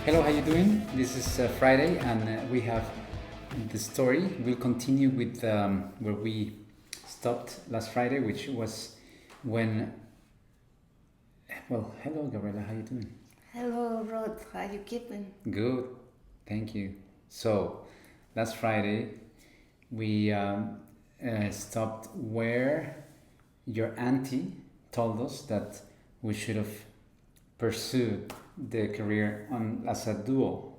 Hello, how you doing? This is Friday, and we have the story. We'll continue with where we stopped last Friday, which was when. Well, hello, Gabriela. How you doing? Hello, Rod. How you keeping? Good, thank you. So, last Friday, we stopped where your auntie told us that we should have pursued the career as a duo.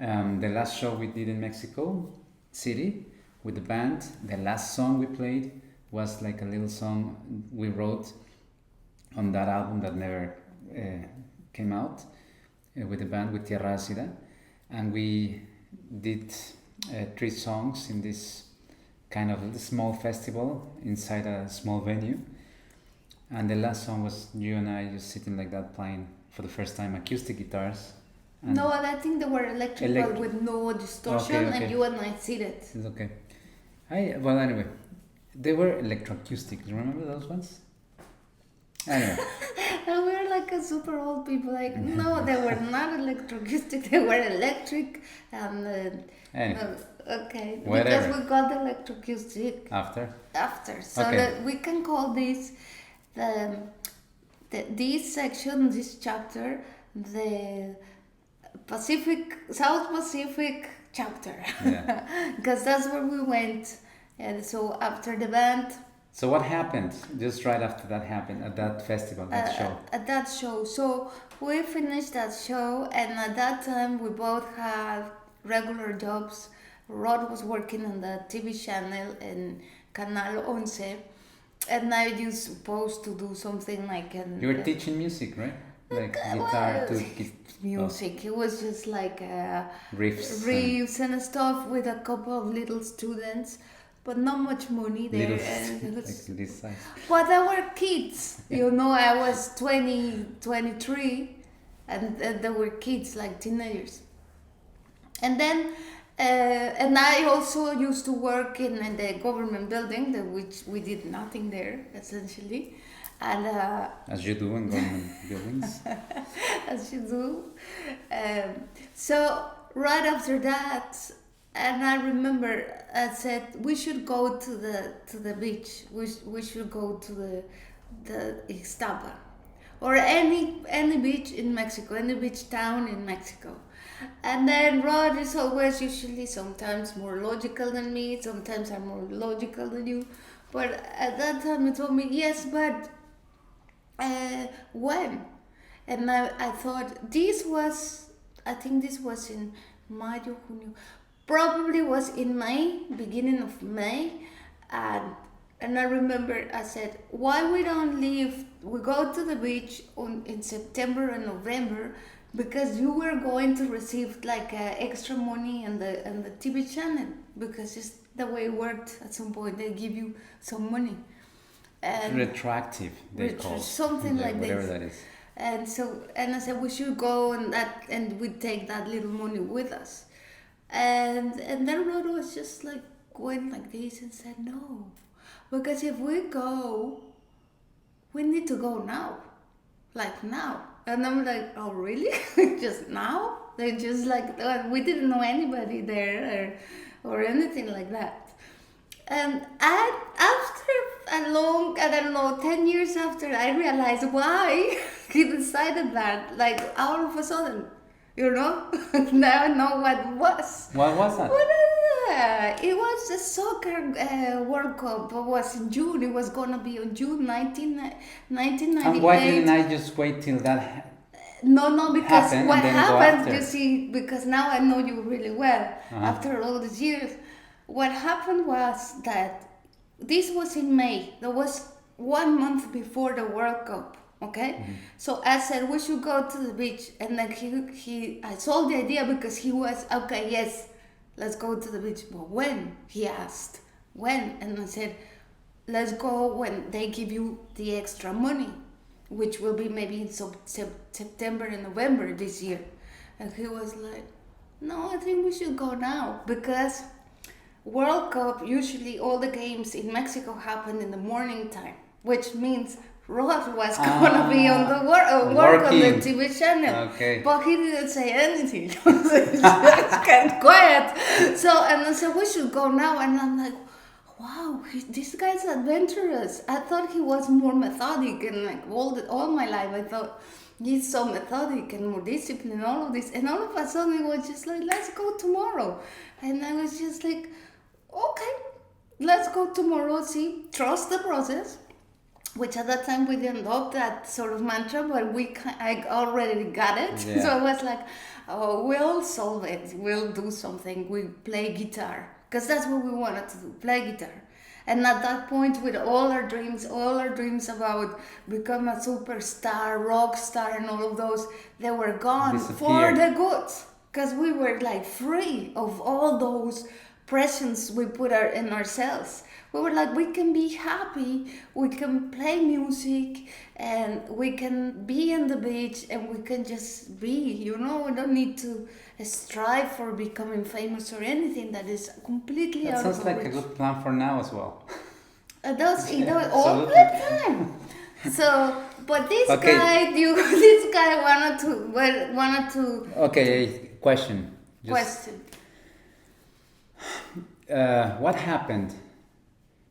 The last show we did in Mexico City with the band, the last song we played was like a little song we wrote on that album that never came out with the band, with Tierra Ácida. And we did 3 songs in this kind of small festival inside a small venue. And the last song was you and I just sitting like that playing for the first time acoustic guitars. And No, I think they were electrical with no distortion, Okay. and you and I seated. It's okay. Well, anyway, they were electroacoustic. Do you remember those ones? Anyway, And we were like a super old people. Like, no, they were not electroacoustic. They were electric. And anyway, okay, whatever. because we got electroacoustic after. so Okay. that we can call this this section, this chapter, the South Pacific chapter, Yeah. because that's where we went. And so after the band, So what happened just right after that happened at that festival, that show? at that show, so we finished that show, and at that time we both had regular jobs. Rod was working on the TV channel in Canal 11, and I was supposed to do something like You were teaching music, right? Like guitar to music. It was just like riffs and stuff with a couple of little students, but not much money there. little And it was, like this size. but they were kids, I was 20, 23, and they were kids, like teenagers. And then, and I also used to work in the government building, which we did nothing there, essentially. And As you do in government buildings. as you do. So right after that, and I remember I said we should go to the beach. We should go to the Ixtapa, or any beach in Mexico, any beach town in Mexico. And then Rod is always usually sometimes more logical than me. Sometimes I'm more logical than you. But at that time he told me yes, but when? And I thought I think this was in Mayo, Junio, probably was in May, beginning of May, and I remember I said, why we don't leave, we go to the beach in September and November, because you were going to receive like extra money and the TV channel, because it's the way it worked. At some point they give you some money. And Retroactive, they call something like whatever this. that is. And I said we should go and we take that little money with us. And then Rhoda was just like going like this and said no, because if we go, we need to go now, like now. And I'm like, oh really? Just now? They just like we didn't know anybody there or anything like that. And after a long, I don't know, 10 years after, I realized why he decided that, like, all of a sudden, now I know what it was. What was that? It was the soccer World Cup. It was in June. It was going to be on June 1998. And why didn't I just wait till that No, because happen what and then go happened, after? you see, because now I know you really well, after all these years, what happened was that this was in May. That was 1 month before the World Cup, okay? So I said, we should go to the beach. And then I sold the idea because he was, okay, yes, let's go to the beach. But when? He asked, when? And I said, let's go when they give you the extra money, which will be maybe in September and November this year. And he was like, no, I think we should go now, because World Cup, usually all the games in Mexico happen in the morning time, which means Rod was gonna be on the work on the TV channel, Okay. but he didn't say anything. He just kept quiet. So and I said we should go now, and I'm like, wow, this guy's adventurous. I thought he was more methodic, and like all my life I thought he's so methodic and more disciplined and all of this, and all of a sudden it was just like, let's go tomorrow, and I was just like, okay, let's go tomorrow. See, trust the process. Which at that time we didn't adopt that sort of mantra, but I already got it. Yeah. So I was like, oh, we'll solve it. We'll do something. We play guitar. Because that's what we wanted to do, play guitar. And at that point, with all our dreams about become a superstar, rock star, and all of those, they were gone for the good. Because we were like free of all those pressions we put in ourselves. We were like, we can be happy, we can play music, and we can be on the beach, and we can just be, you know, we don't need to strive for becoming famous or anything that is completely That out of sounds like reach. a good plan for now as well. It does all absolutely. the time. So, but this guy wanted to Okay, question. question. What happened?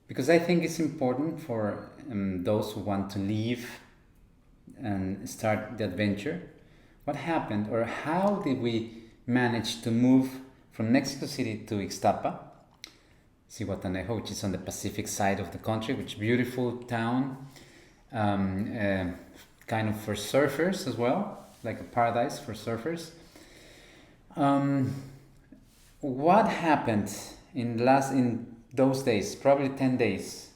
Because I think it's important for those who want to leave and start the adventure. What happened, or how did we manage to move from Mexico City to Ixtapa, Zihuatanejo, which is on the Pacific side of the country, which is a beautiful town, kind of for surfers as well, like a paradise for surfers. What happened in those days? Probably 10 days.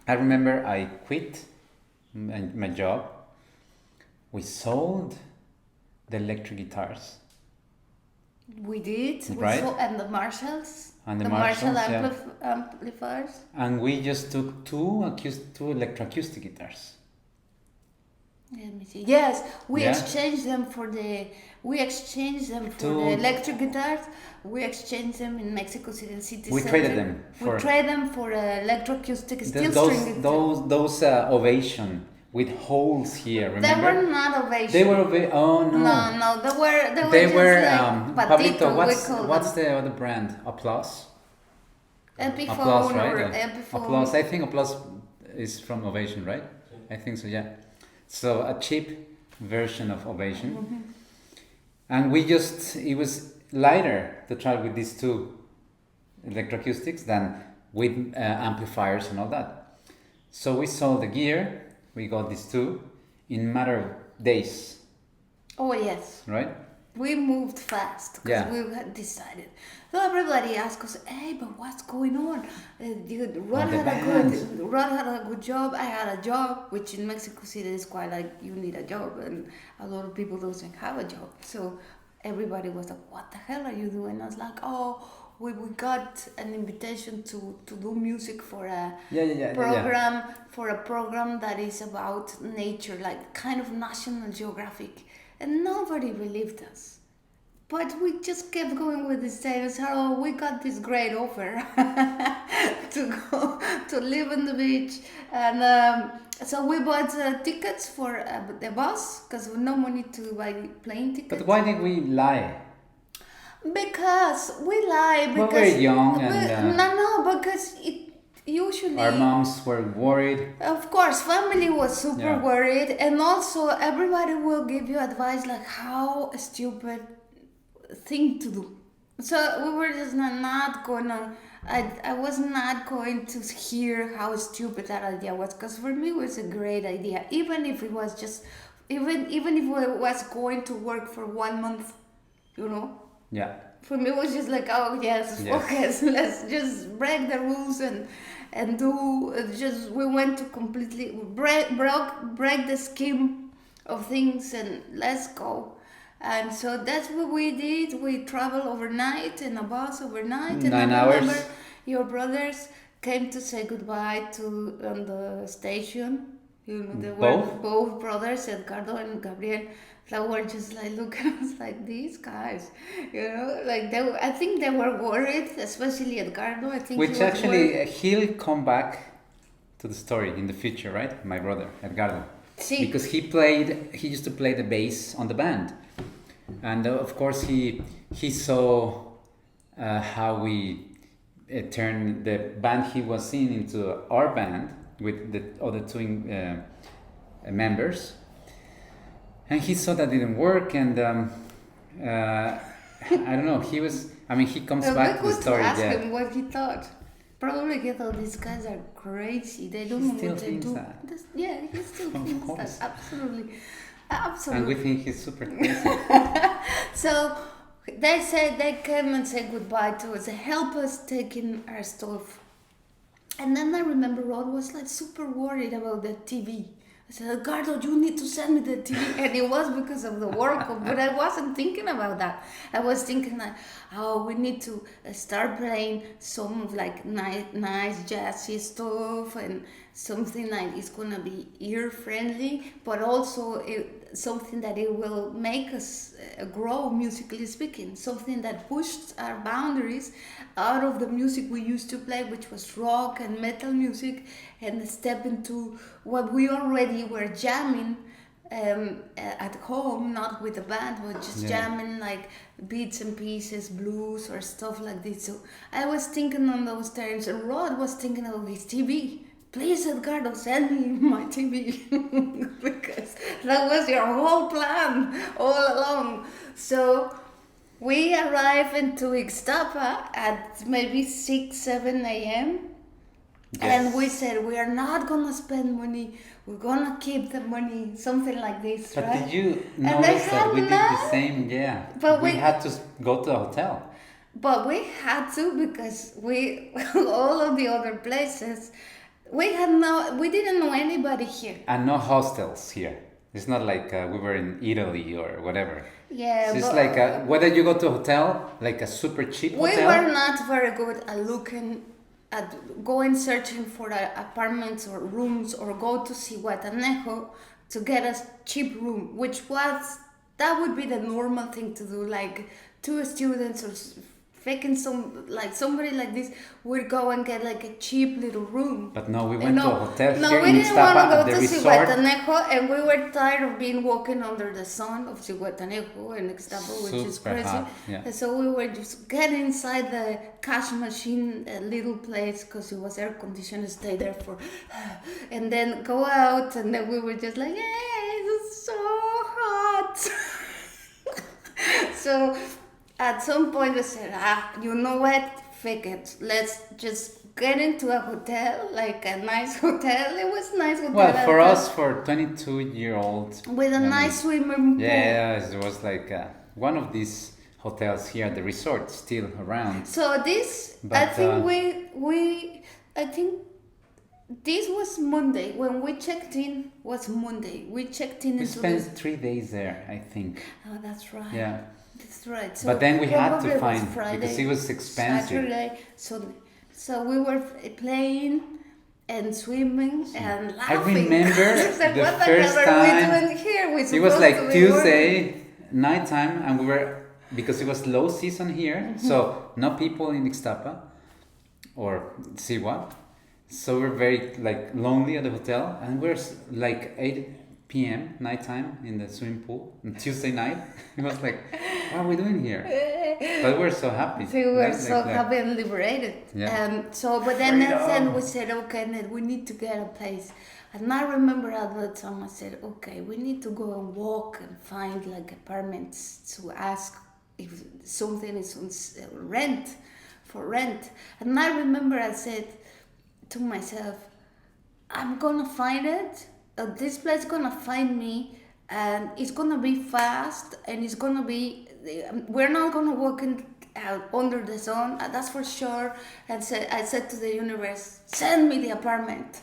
I remember I quit my job. We sold the electric guitars. We did. Right. And the Marshalls. And the Marshall Marshalls, amplifiers. And we just took two electroacoustic guitars. Let me see. Yes, we Yeah. exchanged them for the electric guitars. We exchanged them in Mexico City City We Center. traded them for- We traded them for electroacoustic steel string guitars. Those Ovation with holes here. They Remember? were not Ovation. They were Oh no. No, they They just were like Pablito. patito, What's the other brand? Applause. Epiphone Applause, or right? Epiphone. Applause. I think Applause is from Ovation, right? I think so. Yeah. So a cheap version of Ovation, and it was lighter to try with these two electroacoustics than with amplifiers and all that. So we sold the gear. We got these two in matter of days, Oh yes. right? We moved fast because Yeah. we had decided. So everybody asked us, "Hey, but what's going on? Rod the had a good job. I had a job, which in Mexico City is quite like you need a job, and a lot of people don't have a job. So everybody was like, "What the hell are you doing?" I was like, "Oh, we got an invitation to do music for a program that is about nature, like kind of National Geographic." And nobody believed us. But we just kept going with the same. So we got this great offer to go to live on the beach, and so we bought tickets for the bus because we no money to buy plane tickets. But why did we lie? Because we lie. Well, Because we're young and because it usually our moms were worried. Of course, family was super worried, and also everybody will give you advice like how stupid thing to do. So we were just not gonna. I was not going to hear how stupid that idea was, because for me it was a great idea, even if it was just, even if it was going to work for 1 month, you know. Yeah. For me, it was just like, oh yes, focus. Let's just break the rules and do. Just we went to completely break the scheme of things, and let's go. And so that's what we did. We traveled overnight in a bus overnight. 9 and I hours. remember your brothers came to say goodbye on the station. You know, they were both brothers, Edgardo and Gabriel. They were just like looking at us like, these guys, you know, like I think they were worried, especially Edgardo. I think Which actually he'll come back to the story in the future, right? My brother Edgardo, Sí. because he used to play the bass on the band, and of course he saw how we turned the band he was in into our band with the other two members, and he saw that didn't work, and I don't know. He comes back to the We could story. ask Yeah, him what he thought. Probably he thought these guys are crazy. They don't know still what they thinks do. that. Yeah, he still Of thinks course. that. Absolutely. And we think he's super crazy. So they said they came and said goodbye to us. They help us taking our stuff. And then I remember Rod was like super worried about the TV. I said, Edgardo, you need to send me the TV. And it was because of the World Cup, but I wasn't thinking about that. I was thinking like, oh, we need to start playing some of like nice jazzy stuff and something like it's gonna be ear friendly, but also something that it will make us grow musically speaking, something that pushed our boundaries out of the music we used to play, which was rock and metal music, and step into what we already were jamming at home, not with the band, but just jamming like bits and pieces, blues or stuff like this. So I was thinking on those terms, and Rod was thinking of his TV. Please, Edgardo, send me my TV because that was your whole plan all along. So we arrived into Ixtapa at maybe 6, 7 a.m. Yes. And we said, we are not going to spend money. We're going to keep the money, something like this, But right? did you And they notice that we did the had same? Yeah. But we we- had to go to a hotel. But we had to because we, all of the other places, we didn't know anybody here. And no hostels here. It's not like we were in Italy or whatever. Yeah, So it's but like whether you go to a hotel, like a super cheap we hotel. were not very good at looking at going searching for apartments or rooms or go to Cihuatanejo to get a cheap room, that would be the normal thing to do, like two students or faking somebody like this would go and get like a cheap little room. But no, we went to a hotel No, here we in didn't want Ixtapa to at go the to resort. Cihuatanejo, and we were tired of being walking under the sun of Cihuatanejo and Ixtapa, which is Super crazy. hot, yeah. And so we were just get inside the cash machine, a little place, because it was air conditioned, stay there for, and then go out, and then we were just like, hey, it's so hot. So at some point we said, you know what, fake it. Let's just get into a hotel, like a nice hotel. It was a nice hotel. Well, for us, for 22-year-olds. With a nice swimming pool. Yeah, it was like one of these hotels here at the resort, still around. So this, But, I think I think this was Monday. When we checked in, was Monday. We checked in We into spent this. 3 days there, I think. Oh, that's right. Yeah. That's right. So But then we had probably to it was find, Friday, because it was expensive. Saturday, Sunday. So we were playing and swimming and laughing. remember It's like, the what the first hell are time- we doing here? We're It was supposed to like be Tuesday nighttime, and we were, because it was low season here, Mm-hmm. so no people in Ixtapa or Siwa. So we're very like lonely at the hotel, and we're like 8 p.m. nighttime in the swimming pool on Tuesday night. It was like, what are we doing here? But we're so happy. So we were Right? so Like, happy and liberated. Yeah. But then Freedom. we said, okay, Ned, we need to get a place. And I remember at that time I said, okay, we need to go and walk and find like apartments to ask if something is on for rent. And I remember I said to myself, I'm gonna find it. This place is gonna find me, and it's gonna be fast, and it's gonna be. We're not gonna walk in under the sun. That's for sure. And I said to the universe, send me the apartment.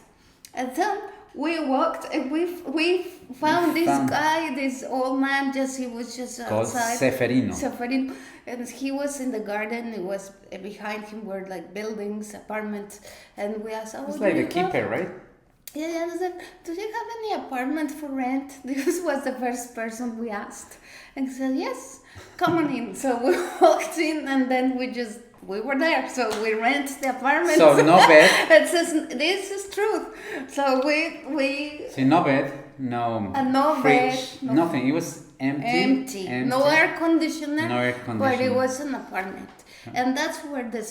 And then we walked, and we found this guy, this old man. He was just called outside. Seferino. And he was in the garden. It was behind him were like buildings, apartments, and we asked, It's do like you a have- keeper, right? Yeah, I said, do you have any apartment for rent? This was the first person we asked. And he said, yes, come on in. So we walked in, and then we just we were there, so we rent the apartment. So no bed. It says this is truth. So we See, no bed, no no fridge, bed, no nothing. It was empty. no air conditioner, No air but it conditioner. was an apartment. And that's where the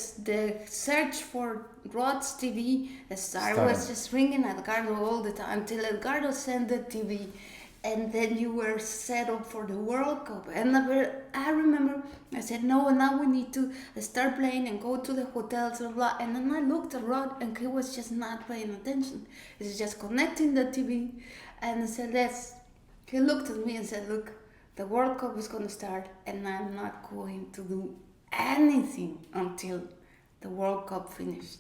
search for Rod's TV started. Was just ringing Edgardo all the time until Edgardo sent the TV, and then you were set up for the World Cup. And I remember I said, no, now we need to start playing and go to the hotels, blah, blah. And then I looked at Rod, and he was just not paying attention. He was just connecting the TV, and I said, he looked at me and said, look, the World Cup is going to start, and I'm not going to do anything until the World Cup finished.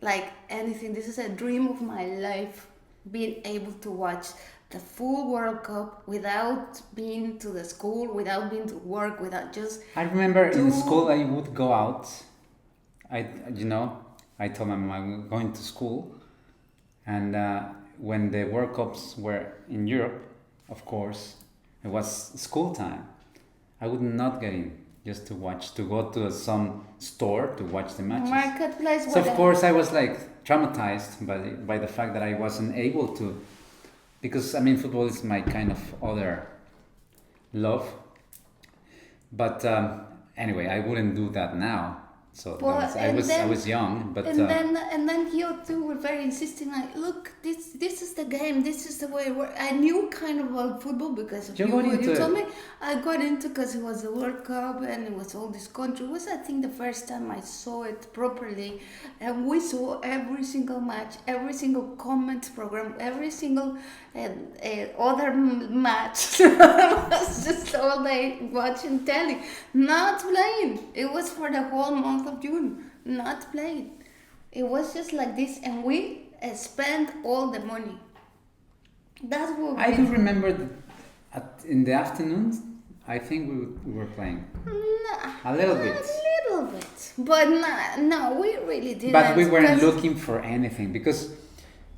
Like anything. This is a dream of my life, being able to watch the full World Cup without being to the school, without being to work, without just... I remember in school I would go out. I told my mom I'm going to school, and when the World Cups were in Europe, of course, it was school time. I would not get in just to go to some store to watch the matches. Marketplace. So of course I was like traumatized by the fact that I wasn't able to, because I mean football is my kind of other love. But anyway, I wouldn't do that now. So I was young, but and then you two were very insisting. Like, look, this is the game. This is the way it works. I knew kind of about football because of you. You told me. I got into because it was the World Cup and it was all this country. It was, I think, the first time I saw it properly, and we saw every single match, every single comment program, every single other match. I was just all day watching telly, not playing. It was for the whole month of June, not playing. It was just like this, and we spent all the money. That's what I do remember that in the afternoons, I think we were playing. A little bit. But no, we really didn't. But we weren't looking for anything because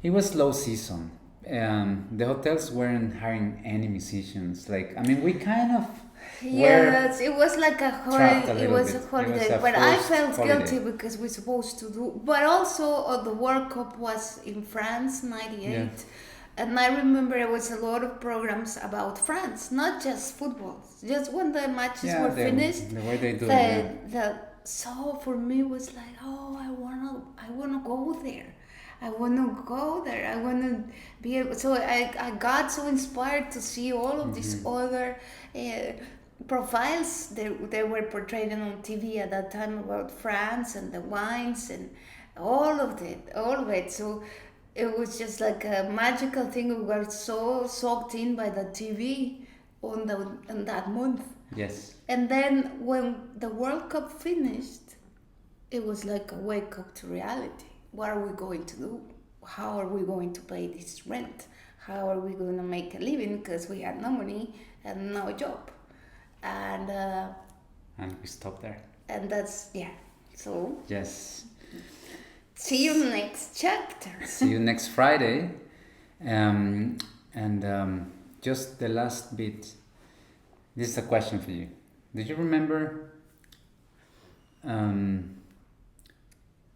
it was low season. The hotels weren't hiring any musicians. Like, I mean, we kind of... Yes, it was like a holiday. It was bit. A holiday, It was a but I forced felt holiday. guilty because we're supposed to do. But also, the World Cup was in France '98, Yeah. and I remember there was a lot of programs about France, not just football. Just when the matches were finished, the way they do it. So for me it was like, oh, I wanna go there. I want to go there. I want to be able. So I got so inspired to see all of these other profiles they were portraying on TV at that time about France and the wines and all of it. So it was just like a magical thing. We were so soaked in by the TV on that month. Yes. And then when the World Cup finished, it was like a wake up to reality. What are we going to do? How are we going to pay this rent? How are we going to make a living? Because we had no money and no job. And we stopped there. And that's, yeah. So, yes. See you next chapter. See you next Friday. Just the last bit. This is a question for you. Did you remember...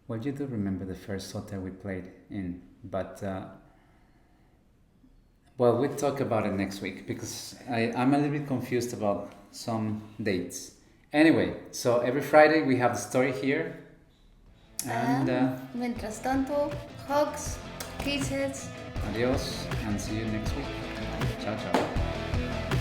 well, you do remember the first hotel we played in, but well, we'll talk about it next week because I'm a little bit confused about some dates. Anyway, so every Friday we have a story here. And mientras tanto, hugs, kisses. Adios, and see you next week. Ciao, ciao.